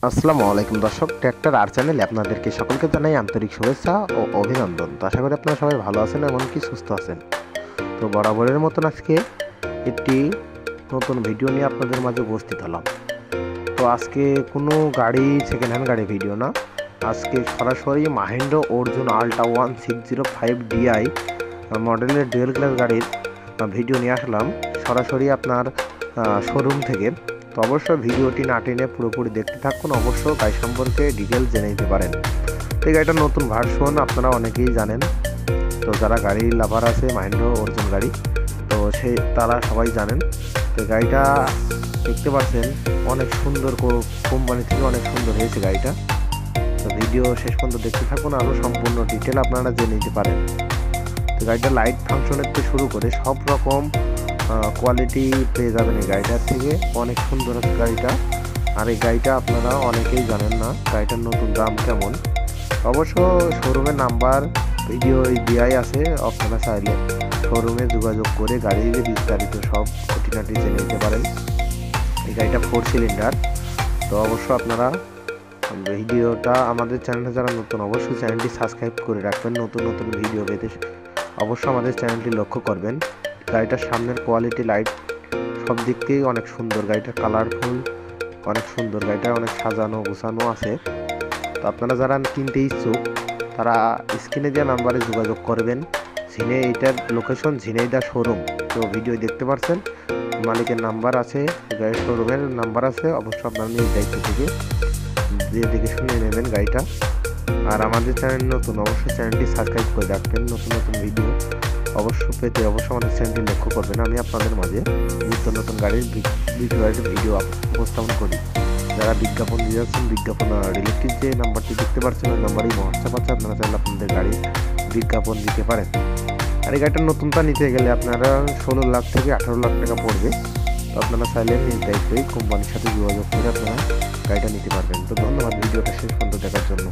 আসসালামু আলাইকুম দর্শক, ট্র্যাক্টর আর চ্যানেলে আপনাদেরকে সকলকে জানাই আন্তরিক শুভেচ্ছা ও অভিনন্দন। তো আশা করি আপনারা সবাই ভালো আছেন, এমনকি সুস্থ আছেন। তো বরাবরের মতন আজকে একটি নতুন ভিডিও নিয়ে আপনাদের মাঝে উপস্থিত হলাম। তো আজকে কোনো গাড়ি সেকেন্ড হ্যান্ড গাড়ি ভিডিও না, আজকে সরাসরি মাহিন্দ্রা অর্জুন আল্ট্রা 1605 DI মডেলের ডুয়েল ক্লাস গাড়ির ভিডিও নিয়ে আসলাম সরাসরি আপনার শোরুম থেকে। তো অবশ্যই ভিডিওটি না টেনে পুরোপুরি দেখতে থাকুন, অবশ্য গাড়ি সম্পর্কে ডিটেলস জেনে নিতে পারেন। তো এই গাড়িটার নতুন ভার্সন আপনারা অনেকেই জানেন। তো যারা গাড়ি লাভার আছে মাহিন্দ্রা অর্জুন গাড়ি, তো তারা সবাই জানেন। তো গাড়িটা দেখতে পাচ্ছেন অনেক সুন্দর, কোম্পানি থেকে অনেক সুন্দর হয়েছে গাড়িটা। তো ভিডিও শেষ পর্যন্ত দেখতে থাকুন, আরও সম্পূর্ণ ডিটেল আপনারা জেনে নিতে পারেন। তো গাড়িটা লাইট ফাংশনের থেকে শুরু করে সব রকম কোয়ালিটি পেয়ে যাবেন এই গাড়িটার থেকে। অনেক সুন্দর আছে গাড়িটা। আর এই গাড়িটা আপনারা অনেকেই জানেন না গাড়িটার নতুন দাম কেমন। অবশ্য শোরুমের নাম্বার ভিডিও দেওয়াই আছে, আপনারা চাইলে শোরুমে যোগাযোগ করে গাড়ির বিস্তারিত সব খুঁটিনাটি জেনে নিতে পারেন। এই গাড়িটা 4 সিলিন্ডার। তো অবশ্য আপনারা ভিডিওটা আমাদের চ্যানেলে যারা নতুন, অবশ্যই চ্যানেলটি সাবস্ক্রাইব করে রাখবেন। নতুন নতুন ভিডিও পেতে অবশ্যই আমাদের চ্যানেলটি লক্ষ্য করবেন। গাড়িটার সামনের কোয়ালিটি, লাইট সব দিক থেকেই অনেক সুন্দর। গাড়িটা কালারফুল, অনেক সুন্দর। গাড়িটা অনেক সাজানো গোছানো আছে। তো আপনারা যারা কিনতে ইচ্ছুক তারা স্ক্রিনে দেওয়া নাম্বারে যোগাযোগ করবেন। এইটার লোকেশন ঝিনাইদহ শোরুম। তো ভিডিও দেখতে পাচ্ছেন মালিকের নাম্বার আছে, গাড়ির শোরুমের নাম্বার আছে। অবশ্যই আপনারা নিজ দায়িত্ব থেকে দেখে শুনে নেবেন গাড়িটা। আর আমাদের চ্যানেল নতুন, অবশ্যই চ্যানেলটি সাবস্ক্রাইব করে রাখবেন। নতুন নতুন ভিডিও পেতে অবশ্যই আমাদের চ্যানেলটি লক্ষ্য করবেন। আমি আপনাদের মাঝে নিত্য নতুন গাড়ির ভিডিও উপস্থাপন করি। যারা বিজ্ঞাপন দিয়ে যাচ্ছেন, বিজ্ঞাপন রিলেটেড যে নাম্বারটি দেখতে পাচ্ছেন ওই নাম্বারই হোয়াটসঅ্যাপ আছে, আপনারা চাইলে আপনাদের গাড়ির বিজ্ঞাপন দিতে পারেন। আর এই গাড়িটার নতুনটা নিতে গেলে আপনারা 16 লাখ থেকে 18 লাখ টাকা পড়বে। তো আপনারা চাইলে নিজ দায়িত্বই কোম্পানির সাথে যোগাযোগ করে আপনারা গাড়িটা নিতে পারবেন। তো ধন্যবাদ ভিডিওটা শেষ পর্যন্ত দেখার জন্য।